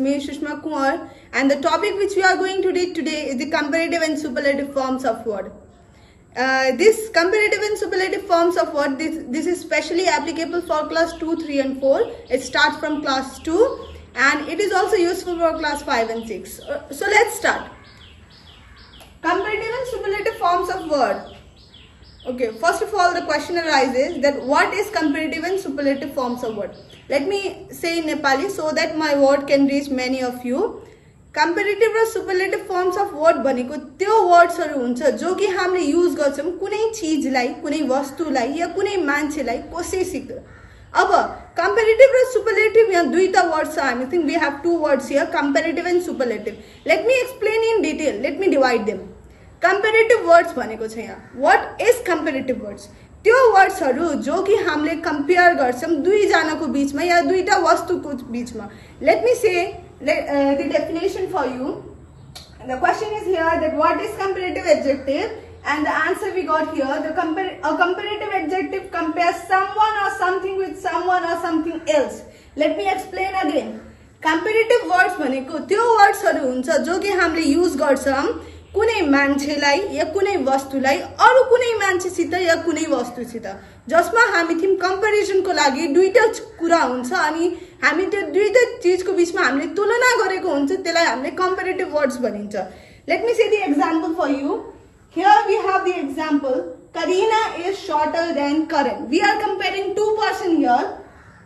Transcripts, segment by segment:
me Sushma Kumar, and the topic which we are going to read today is the comparative and superlative forms of word. This comparative and superlative forms of word, this is specially applicable for class 2, 3 and 4. It starts from class 2 and it is also useful for class 5 and 6. So let's start. Comparative and superlative forms of word. Okay, first of all, the question arises that what is comparative and superlative forms of word? Let me say in Nepali so that my word can reach many of you. Comparative raw superlative forms of word भनेको त्यो वर्ड्सहरु हुन्छ जो कि हामीले use गर्छौं कुनै चीजलाई, कुनै वस्तुलाई या कुनै मान्छेलाई कसैसित. अब comparative र superlative यहाँ दुईटा वर्ड्स छ. I think we have two words here, comparative and superlative. Let me explain in detail. Let me divide them. Comparative words भनेको छ यहाँ. What is comparative words? त्यो वर्ड्सहरु जो कि हामीले कम्पेयर गर्छौं दुई जनाको बीचमा या दुईटा वस्तुको बीचमा. Let me say the definition for you. The question is here that what is comparative adjective, and the answer we got here, a comparative adjective compares someone or something with someone or something else. Let me explain again. Comparative words भनेको त्यो वर्ड्सहरु हुन्छ जो कि हामीले use गर्छौं कुनै मान्छेलाई या कुनै वस्तुलाई अरु कुनै मान्छेसित या कुनै वस्तुसित, जसमा हामी थिम कम्पेरिजन को लागि दुईटा कुरा हुन्छ अनि हामी त्यो दुईटा चीजको बीचमा हामीले तुलना गरेको हुन्छ, त्यसलाई हामीले comparative words भनिन्छ. Let me say the example for you. Here we have the example. Karina is shorter than Karan. We are comparing two persons here,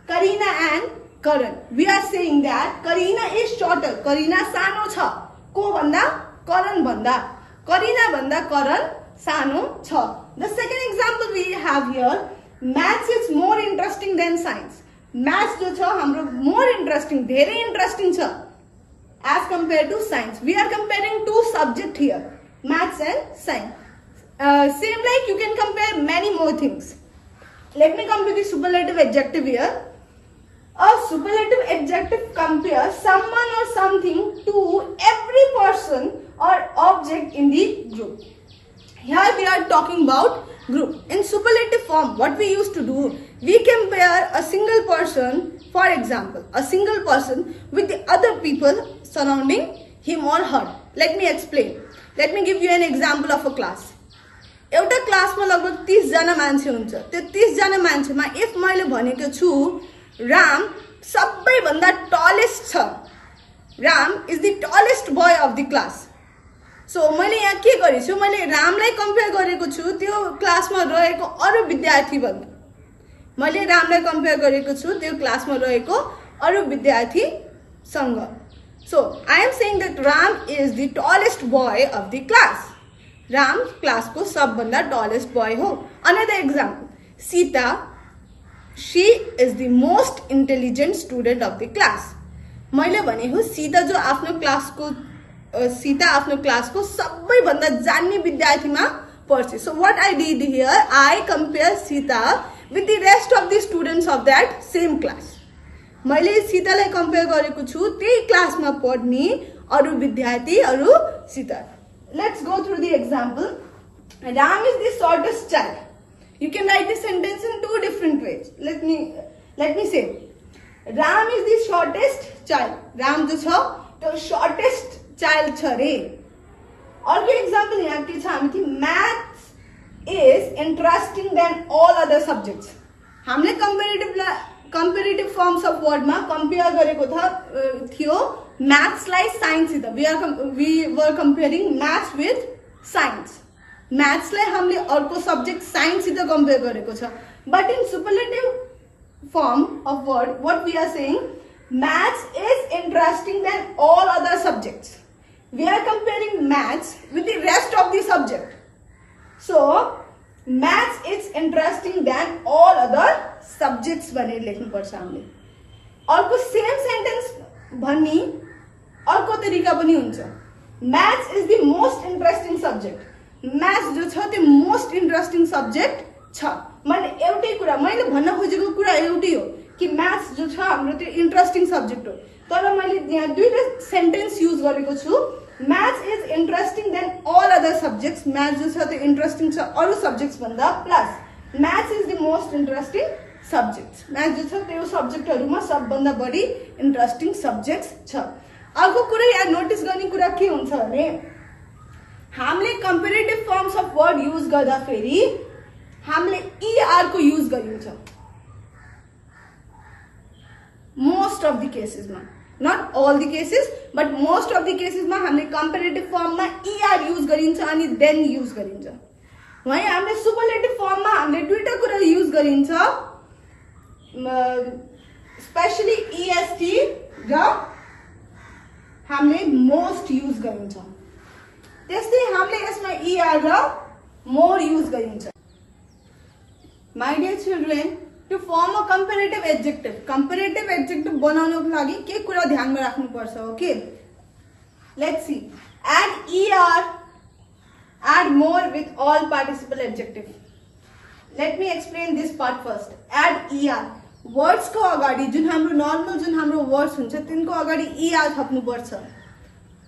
Karina and Karan. We are saying that Karina is shorter. Karina सानो छ. को भन्दा Karan भन्दा. Karina भन्दा Karan सानो छ. The second example we have here, maths is more interesting than science. Maths जो छ हाम्रो more interesting, धेरै interesting छ as compared to science. We are comparing two subjects here, maths and science. Same like you can compare many more things. Let me come to the superlative adjective here. A superlative adjective compares someone or something to every person or object in the group. Here we are talking about group. In superlative form, what we used to do, we compare a single person, for example, a single person with the other people surrounding him or her. Let me explain. Let me give you an example of a class. एउटा क्लासमा लगभग 30 जना मान्छे हुन्छ. त्यो 30 जना मान्छेमा if मैले भनेको छु Ram सबैभन्दा tallest छ. Ram is the tallest boy of the class. So मैले यहाँ के गरेछु, मैले रामलाई कम्पेयर गरेको छु त्यो क्लासमा रहेको अरु विद्यार्थी भन्दा. मैले रामलाई कम्पेयर गरेको छु त्यो क्लासमा रहेको अरु विद्यार्थी सँग. So I am saying that Ram is the tallest boy of the class. Ram class को सबभन्दा tallest boy हो. Another example, Sita, she is the most intelligent student of the class. मैले भने हो सीता जो आफ्नो क्लासको सबैभन्दा जान्ने विद्यार्थीमा पर्छ. So what I did here, I compare Sita with the rest of the students of that same class. मैले सीतालाई कम्पेयर गरेको छु त्यही क्लासमा पढ्ने अरु विद्यार्थी अरु Sita. Let's go through the example. Ram is the shortest child. You can write this sentence in two different ways. Let me say, Ram is the shortest child. Ram जो छ त्यो shortest child छ रे. अर्को example यहाँ के छ हामी थिम maths is interesting than all other subjects. हामीले comparative forms of word मा compare गरेको थियो maths लाई science सित. We were comparing maths with science. Maths लाई हामीले अर्को subject science सित compare गरेको छ. But in superlative form of word, what we are saying, maths is interesting than all other subjects. We are comparing maths with the rest of the subject. So maths is interesting than all other subjects भनेर लेख्नु पर्छ हामीले. अर्को same sentence भन्ने अर्को तरिका पनि हुन्छ. Maths is the most interesting subject. Maths जो छ त्यो most interesting subject छ. मैले एउटै कुरा, मैले भन्न खोजेको कुरा एउटै हो कि maths जो छ हाम्रो त्यो interesting subject हो. तर मैले यहाँ दुईटा sentence use गरेको छु. Maths is interesting than all other subjects. Maths जो छ त्यो interesting छ अरु subjects भन्दा, plus maths is the most interesting subject. Maths जो छ त्यो subject हरुमा सबभन्दा बढी interesting subjects छ. अर्को कुरा यहाँ नोटिस गर्ने कुरा के हुन्छ भने हामीले comparative forms of word use गर्दाखेरि हामीले ER को युज गरिन्छ मोस्ट अफ द केसेसमा, not all the cases but most of the केसेसमा हामीले कम्पेरेटिभ फर्ममा ER युज गरिन्छ अनि देन युज गरिन्छ। वहीं हामीले सुपरलेटिभ फर्ममा हामीले दुईटा कुरा युज गरिन्छ, स्पेशली EST र हामीले मोस्ट युज गरिन्छ। त्यस्तै हामीले यसमा ER र मोर युज गरिन्छ। My dear children, to form a comparative adjective बनाउनको लागि के कुरा ध्यानमा राख्नुपर्छ? Okay, let's see. Add ER, add more with all participle adjective. Let me explain this part first. Add ER, words को अगाडि जुन हाम्रो नर्मल जुन हाम्रो वर्ड्स हुन्छ तिनको अगाडि ER थप्नुपर्छ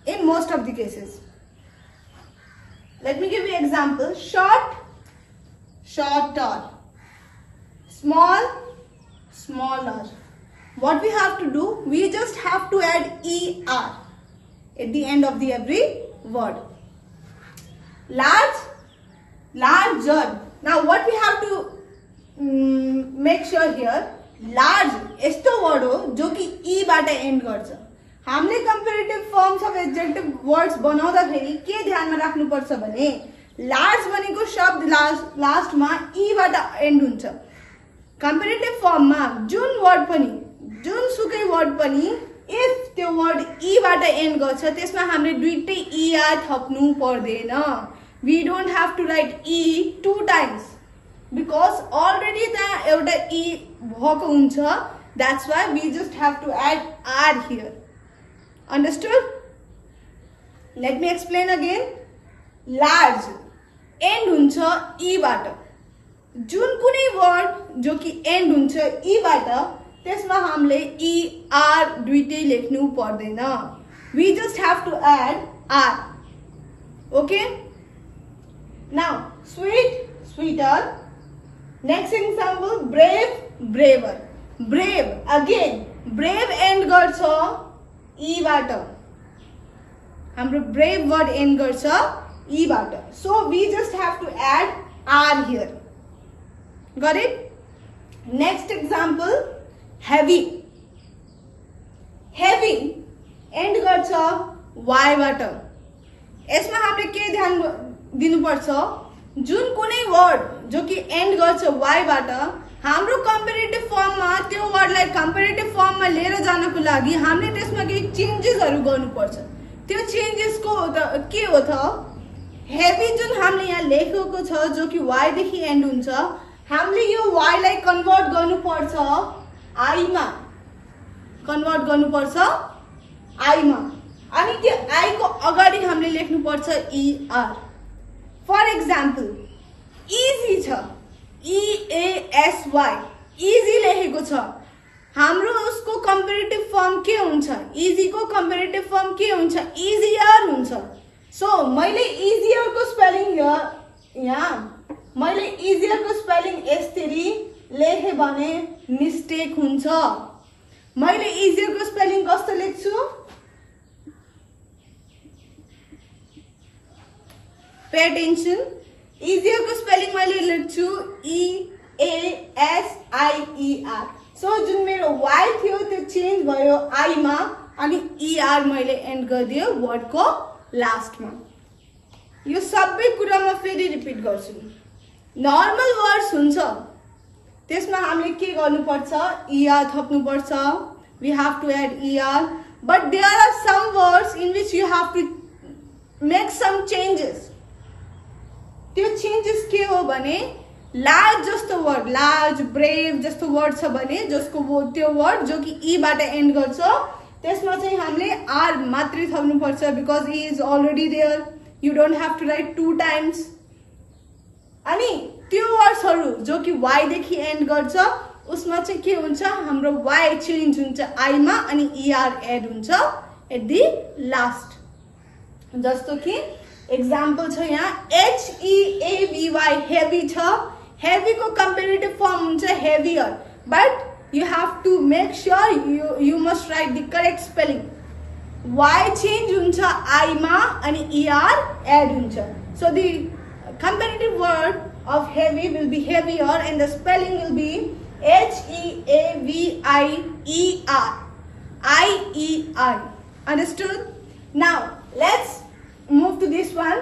in most of the cases. Let me give you example. Short, shorter, small, smaller. What we have to do? We just have to add ER at the end of the every word. Large, larger. Now what we have to make sure here, large यस्तो word हो जो कि E बाट end गर्छ। हामीले comparative forms of adjective words बनाउँदाखेरि के ध्यानमा राख्नुपर्छ भने लार्ज भनेको शब्द लास्टमा E बाट एन्ड हुन्छ। कम्पेरेटिभ फर्ममा जुन वर्ड पनि जुनसुकै वर्ड पनि इफ त्यो वर्ड E बाट एन्ड गर्छ त्यसमा हामीले दुईटै ER थप्नु पर्दैन। We don't have to write E two times because already त्यहाँ एउटा E भएको हुन्छ। That's why we just have to add R here. Understood? Let me explain again. Large end हुन्छ E बाट। जुन कुनै वर्ड जो कि एन्ड हुन्छ E बाट त्यसमा हामीले ER दुईटै लेख्नु पर्दैन। We just have to add R। Okay, now sweet, sweeter. Next example brave, braver. Brave again brave end गर्छ E बाट। हाम्रो ब्रेव वर्ड एन्ड गर्छ E बाट। So we just have to add R here. Got it? Next example heavy. Heavy end गर्छ Y बाट। यसमा हामीले के ध्यान दिनुपर्छ? जुन कुनै वर्ड जो कि एन्ड गर्छ Y बाट हाम्रो कम्पेरेटिभ फर्ममा त्यो वर्डलाई कम्पेरेटिभ फर्ममा लिएर जानको लागि हामीले त्यसमा केही चेन्जेसहरु गर्नुपर्छ। त्यो चेन्जेसको के हो त? हेभी जुन हामीले यहाँ लेखेको छ जो कि Y देखि एन्ड हुन्छ, हामीले यो Y लाई कन्भर्ट गर्नुपर्छ I मा। कन्भर्ट गर्नुपर्छ I मा अनि त्यो I को अगाडि हामीले लेख्नुपर्छ ER। फर एक्जाम्पल इजी छ, EASY, इजी लेखेको छ। हाम्रो उसको कम्पेरेटिभ फर्म के हुन्छ? इजी को कम्पेरेटिभ फर्म के हुन्छ? इजियर हुन्छ। सो मैले इजियर को स्पेलिङ यहाँ मैले इजियर को स्पेलिङ यसरी लेखे भने मिस्टेक हुन्छ। मैले इजियर को स्पेलिङ कस्तो लेख्छु? पे अटेन्सन। इजियर को स्पेलिङ मैले लेख्छु EASIER। सो जुन मेरो Y थियो त्यो चेन्ज भयो I मा अनि ER मैले एन्ड गरिदियो वर्ड को लास्टमा। यो सबै कुरा म फेरि रिपिट गर्छु। नर्मल वर्ड्स हुन्छ त्यसमा हामीले के गर्नुपर्छ? ER थप्नुपर्छ। We have to add ER, but there are some words in which you have to make some changes. त्यो चेन्जेस के हो भने लार्ज जस्तो वर्ड, लार्ज, ब्रेव जस्तो वर्ड छ भने जसको त्यो वर्ड जो कि E बाट एन्ड गर्छ त्यसमा चाहिँ हामीले R मात्रै थप्नुपर्छ because E is already there. You don't have to write two times. अनि त्यो वर्ड्सहरु जो कि Y देखि एन्ड गर्छ उसमा चाहिँ के हुन्छ? हाम्रो Y चेन्ज हुन्छ I मा अनि ER एड हुन्छ एट द लास्ट। जस्तो कि एक्जाम्पल छ यहाँ HEAVY, हेभी छ। हेभी को कम्पेरेटिभ फर्म हुन्छ heavier, but you have to make sure you must write the correct spelling. y change huncha I मा अनि er add huncha. So the comparative word of heavy will be heavier and the spelling will be HEAVIER. IER. Understood? Now let's move to this one.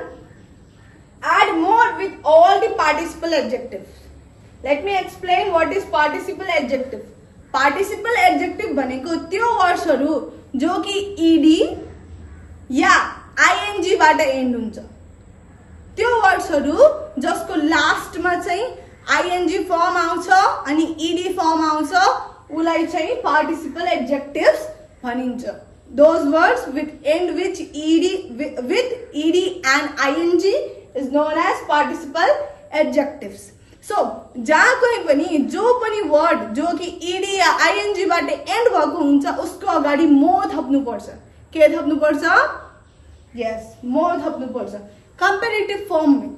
Add more with all the participle adjectives. Let me explain what is participle adjective. Participle adjective भनेको त्यो वर्ड्सहरु जो कि ed या ing बाट end हुन्छ. त्यो वर्ड्सहरु जसको last मा चाहिँ ing फर्म आउँछ अनि ed फर्म आउँछ उलाई चाहिँ participle adjectives भनिन्छ. Those words with end with ed and ing is known as participle adjectives. So जहाँ कोही पनि जो पनि वर्ड जो कि ed या ing बाट एन्ड भएको हुन्छ उसको अगाडि मोर थप्नु पर्छ. के थप्नु पर्छ? यस, मोर थप्नु पर्छ कम्पेरेटिभ फर्म में.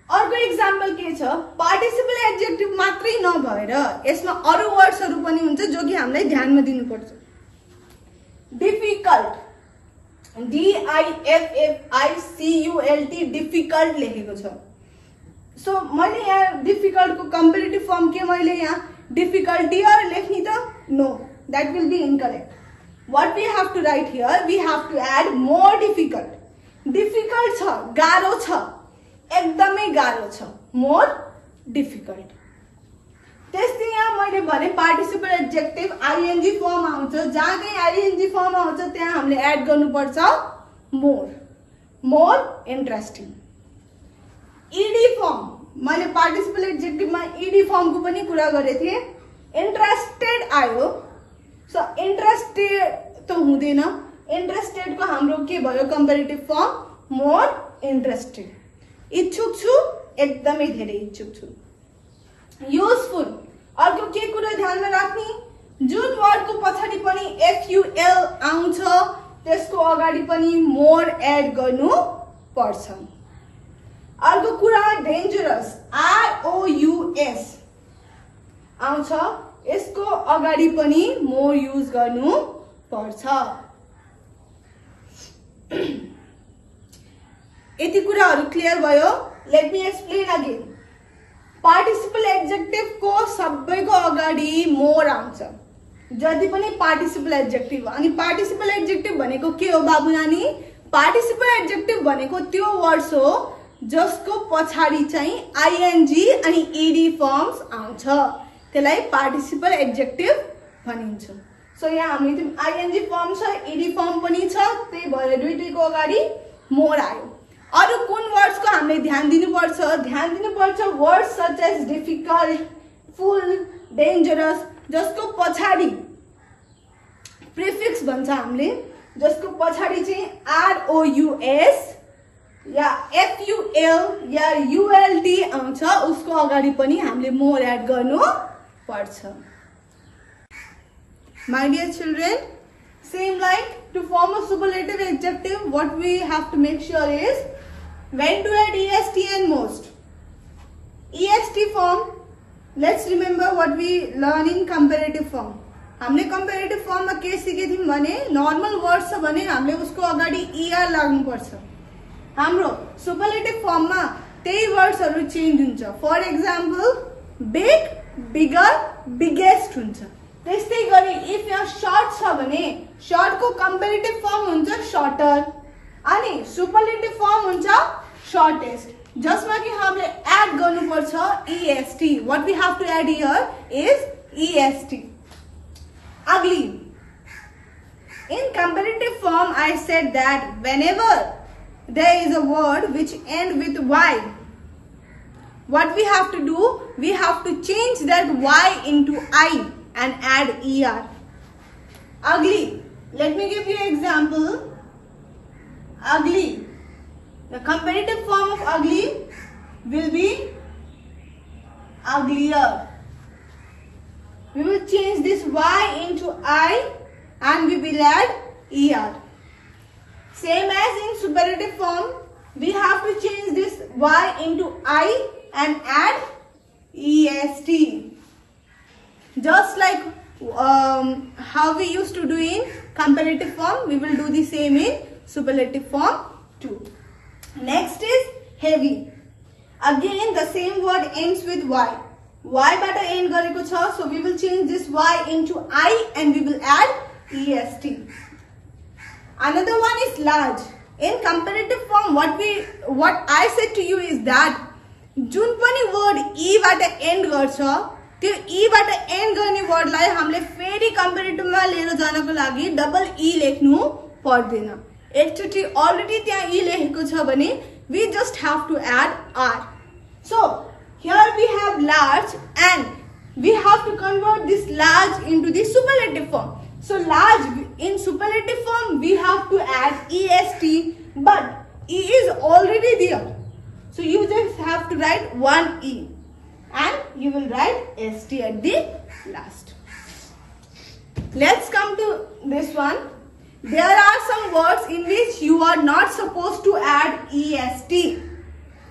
अर्को एक्जाम्पल के छ? पार्टिसिपल एडजेक्टिभ मात्रै नभएर यसमा अरु वर्ड्सहरु पनि हुन्छ जो कि हामीलाई ध्यानमा दिनु पर्छ. डिफिकल्ट, DIFFICULT डिफिकल्ट लेखेको छ. सो मैले यहाँ डिफिकल्ट को कम्पेरेटिभ फर्म के मैले यहाँ डिफिकल्टियर लेख्नी त? No, that will be incorrect. What we have to write here, we have to add more difficult. Difficult छ, गाह्रो छ, एकदमै गाह्रो छ, more difficult. त्यस्तै यहाँ मैले भने पार्टिसिपल एडजेक्टिभ ing फर्म आउँछ. जहाँ कहीं ing फर्म आउँछ त्यहाँ हामीले एड गर्नुपर्छ more. More interesting. ed firm, मैले पार्टिसिपल एडजेक्टिभ मा ed फर्म को पनि कुरा गरे थिए. इंटरेस्टेड आयो. सो इंटरेस्टेड तो हुँदैन. इंटरेस्टेड को हाम्रो के भयो कम्पेरेटिभ फर्म? More interested. इच्छुक छु, एकदमै धेरै इच्छुक छु. युजफुल, अर्को के कुरा ध्यानमा राख्ने? जुन वर्ड को पछाडि पनि FUL आउँछ त्यसको अगाडि पनि मोर एड गर्नु पर्छ. अर्को कुरा डेन्जरस, ROUS आउँछ, यसको अगाडि पनि मोर युज गर्नु पर्छ. यति कुराहरु क्लियर भयो? Late me explain again. Participle adjective को सबैको अगाडि मोर आउँछ जति पनि पार्टिसिपल एडजेक्टिभ. अनि पार्टिसिपल एडजेक्टिभ भनेको के हो बाबु नानी? पार्टिसिपल एडजेक्टिभ भनेको त्यो वर्ड्स हो जसको पछाडि चाहिँ ing अनि ed फर्म्स आउँछ. त्यसलाई पार्टिसिपल एडजेक्टिभ भनिन्छ. सो यहाँ हामीले ing फर्म छ, ed फर्म पनि छ, त्यही भएर दुईटैको अगाडि मोर आयो. अरु कुन वर्ड्स को हामीले ध्यान दिनुपर्छ? ध्यान दिनुपर्छ words such as difficult, full, dangerous जसको पछाडि प्रिफिक्स भन्छ हामीले, जसको पछाडि चाहिँ ROUS या FUL या ULT आउँछ उसको अगाडि पनि हामीले मोर एड गर्नु पर्छ. My dear children, same like to form a superlative adjective, what we have to make sure is when to add EST and most. EST form, let's remember what we learn in comparative form. हामीले comparative form मा के सिके थियौं भने normal words छ भने हामीले उसको अगाडि ER लाग्नु पर्छ. हाम्रो superlative form मा त्यही वर्ड्सहरु चेन्ज हुन्छ. For example big, bigger, biggest हुन्छ. त्यस्तै गरी इफ यहाँ शॉर्ट छ भने शॉर्ट को कंपैरेटिव फॉर्म हुन्छ शॉर्टर अनि सुपरलेटिव फॉर्म हुन्छ शॉर्टेस्ट. जसमा कि हामीले एड गर्नुपर्छ EST. What we have to add here is EST. Ugly. In comparative form I said that whenever there is a word which end with Y, what we have to do, we have to change that Y into I and add ER. Ugly. Let me give you an example. Ugly. The comparative form of ugly will be uglier. We will change this Y into I and we will add ER. Same as in superlative form, we have to change this Y into I and add EST. Just like how we used to do in comparative form, we will do the same in superlative form too. Next is heavy. Again the same word ends with y. Y bata end gareko cha, so we will change this y into I and we will add est. Another one is large. In comparative form, what I said to you is that जुन पनि word e bata end गर्छ, त्यो e बाट end गर्ने word लाई हामीले फेरि comparative मा लिएर जानको लागि double e लेख्नु पर्दैन. एकचोटी already त्यहाँ e लेखेको छ भने we just have to add r. So here we have large and we have to convert this large into the superlative form. So large in superlative form we have to add est, but e is already there. So you just have to write one e and you will write st at the last. Let's come to this one. There are some words in which you are not supposed to add est.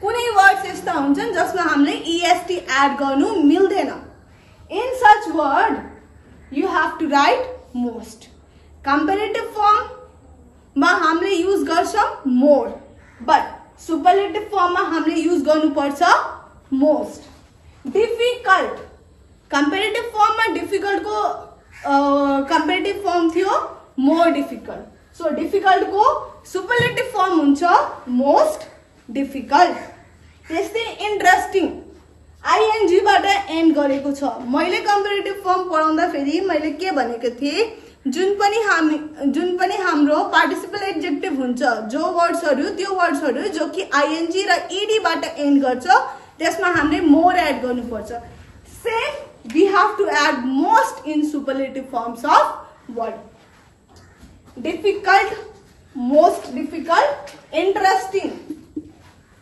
कुनै words यस्ता हुन्छन् जसमा हामीले est add गर्नु मिल्दैन. In such word you have to write most. Comparative form मा हामीले use गर्छौं more, but superlative form मा हामीले use गर्नु पर्छ most. Difficult. Comparative form मा difficult को comparative form थियो more difficult. So difficult को superlative form हुन्छ most difficult. त्यस्तै interesting. ing बाट end गरेको छ. मैले comparative form पढाउँदा फेरि मैले के भनेको थिए, जुन पनि हाम्रो participle adjective हुन्छ, जो वर्ड्सहरु त्यो वर्ड्सहरु जो कि ing र ed बाट end गर्छ, त्यसमा हामीले more add गर्नुपर्छ. Same we have to add most in superlative forms of word. Difficult, most difficult, interesting,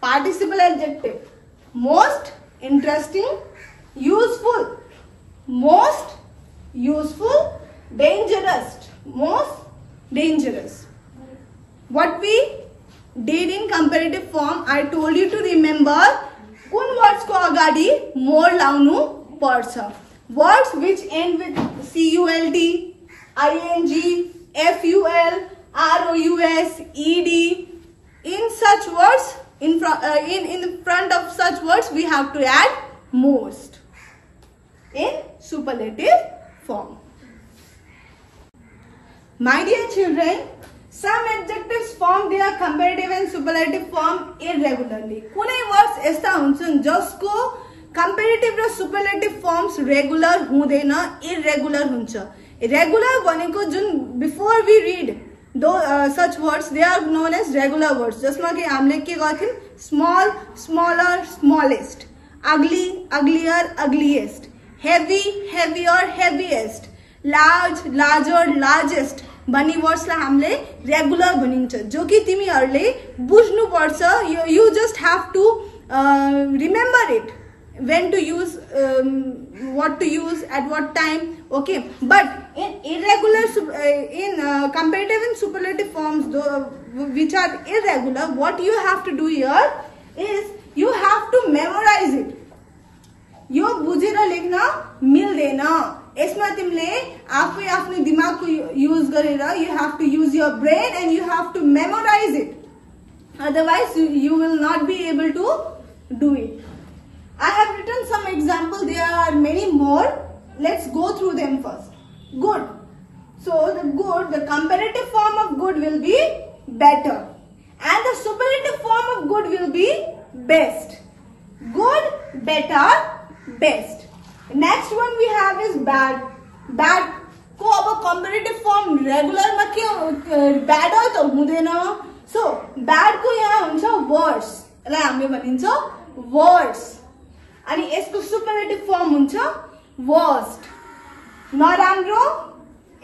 participle adjective, most interesting, useful, most useful, dangerous, most dangerous. What we did in comparative form, I told you to remember कुन words को अगाडि more लाउनु पर्छ. Words which end with cult, ing, ful, rous, ed. In such words, in front of such words, we have to add most in superlative form. My dear children, some adjectives form their comparative and superlative form irregularly. कुनै words यस्ता हुन्छन् जसको comparative र superlative forms regular हुँदैन, irregular हुन्छ. Regular भनेको जुन before we read such words, they are known as regular words. जसमा कि हामीले के गर्थ्यौं, small, smaller, smallest, ugly, uglier, ugliest, heavy, heavier, heaviest, large, larger, largest भन्ने वर्ड्स लाई हामीले रेगुलर भनिन्छ, जो कि तिमीहरुले बुझ्नु पर्छ. You just have to remember it, when to use, what to use at what time. Okay, but in irregular, in comparative and superlative forms which are irregular, what you have to do here is you have to memorize it. यो बुझेर लेख्न मिल्दैन. यसमा तिमीले आफै आफ्नो दिमागको use गरेर, you have to use your brain and you have to memorize it. Otherwise you will not be able to do it. I have written some examples. There are many more. Let's go through them first. Good. So the good, the comparative form of good will be better, and the superlative form of good will be best. Good, better, best. Next one we have is bad. Bad को अब comparative form regular मा के bad हो त हुँदैन. So bad को यहाँ हुन्छ worse. यसलाई हामीले भनिन्छ worse. अनि यसको superlative form हुन्छ worst. नराम्रो,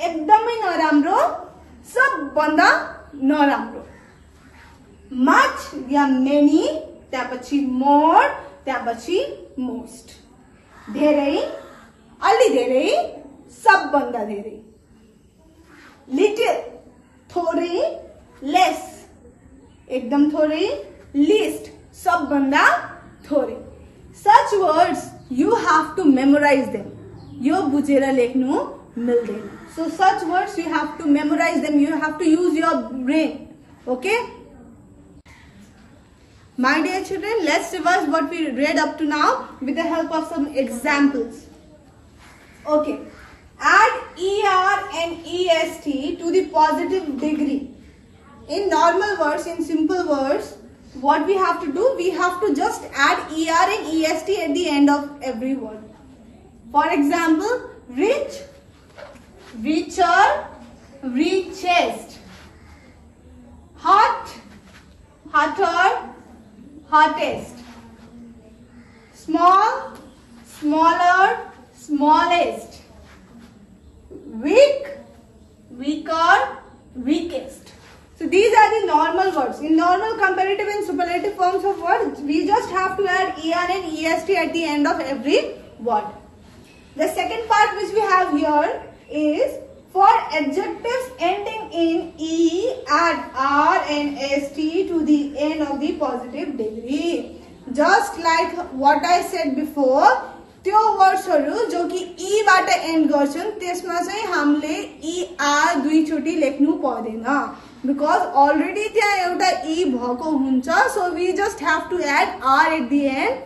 एकदमै नराम्रो, सबभन्दा नराम्रो. Much या many, त्यसपछि more, त्यसपछि most. धेरै, अलि धेरै, सबभन्दा धेरै. Little, थोरै, less, एकदम थोरै, least, सबभन्दा थोरै. Such words you have to memorize them. यो बुझेर लेख्नु मिल्दैन. So such words you have to memorize them. You have to use your brain. Okay. My dear children, let's revise what we read up to now with the help of some examples. Okay. Add ER and EST to the positive degree. In normal words, in simple words, what we have to do? We have to just add ER and EST at the end of every word. For example, rich, richer, richest. Hot, hotter, hottest. Small, smaller, smallest. Weak, weaker, weakest. So these are the normal words. In normal comparative and superlative forms of words, we just have to add ER and EST at the end of every word. The second part which we have here is for adjectives ending in E, add R and ST to the end of the positive degree. Just like what I said before, त्यो वर्ड्सहरु जो कि ई बाट end गर्छन् त्यसमा चाहिँ हामीले E R दुई चोटी लेख्नु पर्दैन because already त्यहाँ एउटा ई भएको हुन्छ. So we just have to add R at the end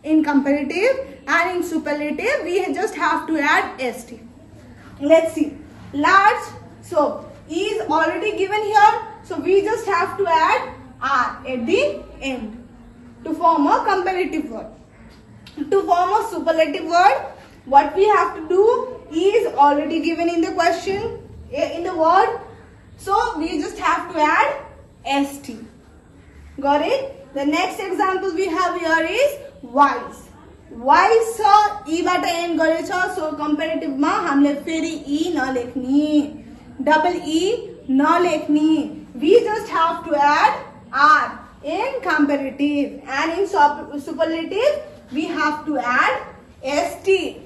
in comparative, and in superlative we just have to add ST. Let's see. Large. So E is already given here. So we just have to add R at the end to form a comparative word. To form a superlative word, what we have to do? E is already given in the question, in the word. So we just have to add ST. Got it? The next example we have here is wise. Wise छ E बाट end गरेछ. So comparative मा हामीले फेरि E नलेख्ने, double E नलेख्ने. We just have to add R in comparative, and in superlative we have to add ST.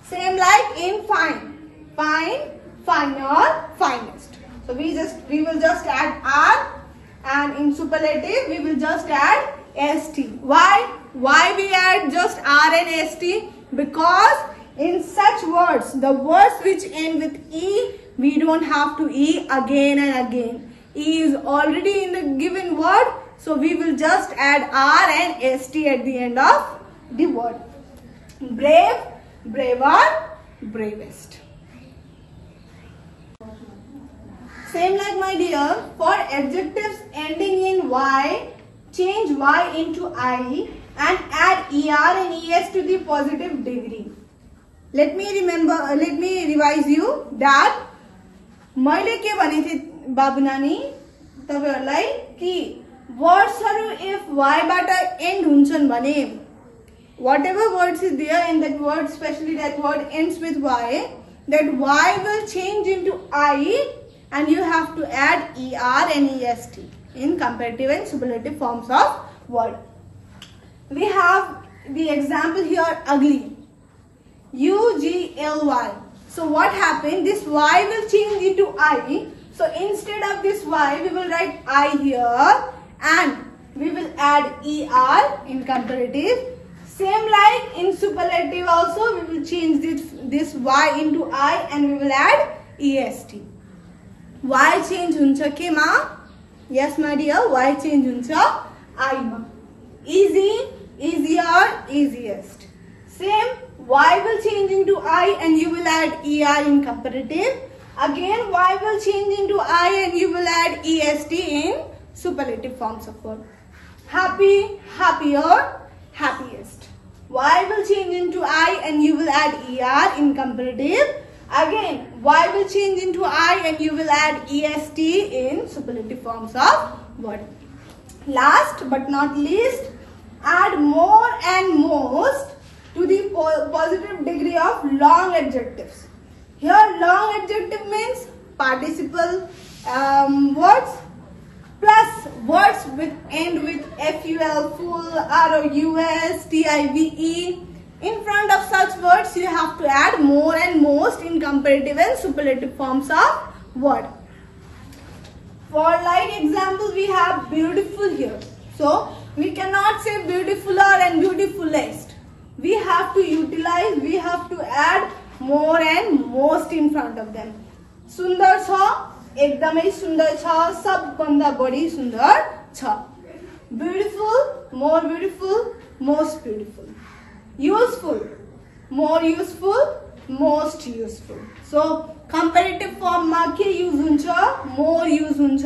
Same like in fine. Fine, finer, finest. So we will just add R, and in superlative we will just add ST. Why? Why we add just R and ST? Because in such words, the words which end with E, we don't have to E again and again. E is already in the given word. So we will just add R and ST at the end of the word. Brave, braver, bravest. Same like my dear, for adjectives ending in Y, change Y into I and add ER and ES to the positive degree. Let me revise you that मैले के भने थिए बाबु नानी तपाईहरुलाई कि वर्ड्सहरु if Y बाट end हुन्छन् भने, whatever words is there in that word, especially that word ends with Y, that Y will change into I and you have to add ER and EST in comparative and superlative forms of word. We have the example here, ugly. UGLY. So what happened? This Y will change into I. So instead of this Y, we will write I here and we will add ER in comparative. Same like in superlative also, we will change this Y into I and we will add EST. Y change huncha ke ma? Yes my dear, Y change huncha I ma. Easy, easier, easiest. Same, Y will change into I and you will add ER in comparative. Again, Y will change into I and you will add EST in superlative forms of word. Happy, happier, happiest. Y will change into I and you will add ER in comparative. Again, Y will change into I and you will add EST in superlative forms of word. Last but not least, add more and most to the positive degree of long adjectives. Here long adjective means participle words plus words with end with FUL, full, ROUS, TIVE. In front of such words you have to add more and most in comparative and superlative forms of word. For like example, we have beautiful here. So we cannot say beautifuler and beautifulest. We have to utilize, we have to add more and most in front of them. सुन्दर छ, एकदमै सुन्दर छ, सबभन्दा बढी सुन्दर छ. Beautiful, more beautiful, most beautiful. Useful, more useful, most useful. So comparative form मा के use हुन्छ? More use हुन्छ.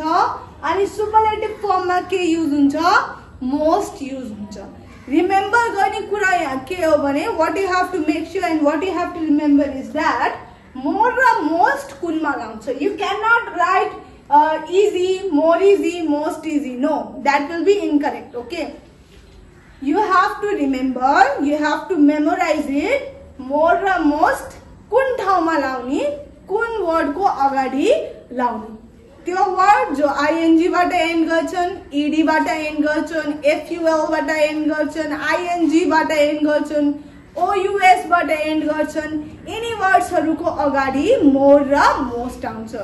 अनि superlative form मा के use हुन्छ? Most use हुन्छ. Remember गर्ने कुरा यहाँ के हो भने, what you have to make sure and what you have to remember is that more raw most कुनमा लाउँछ. You cannot write easy, more easy, most easy. No, that will be incorrect. Okay. You have to remember, you have to memorize it. More raw most कुन ठाउँमा लाउने, कुन word को अगाडि लाउने. त्यो word जो ing बाट end गर्छन्, ed बाट end गर्छन्, ful बाट end गर्छन्, ing बाट end गर्छन्, ous बाट end गर्छन्, यिनी words हरुको अगाडि more र most आउँछ.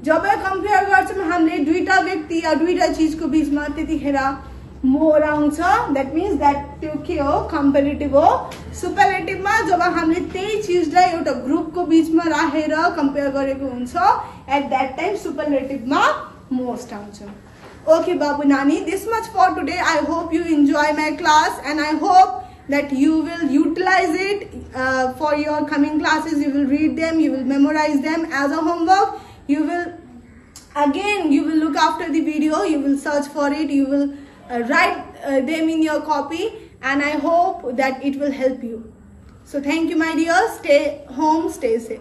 जब कम्पेयर गर्छौं हामीले दुईटा व्यक्ति या दुईटा चीजको बीचमा त्यतिखेर more आउँछ. That means that त्यो के हो? कम्पेरेटिभ हो. सुपरलेटिभ मा जब हामीले त्यही चीजलाई एउटा ग्रुपको बीचमा राखेर कम्पेयर गरेको हुन्छ, at that time superlative मा most आउँछ. Okay babu nani, this much for today. I hope you enjoy my class and I hope that you will utilize it for your coming classes. You will read them, you will memorize them as a homework. You will look after the video, you will search for it, you will write them in your copy, and I hope that it will help you. So thank you my dears. Stay home, stay safe.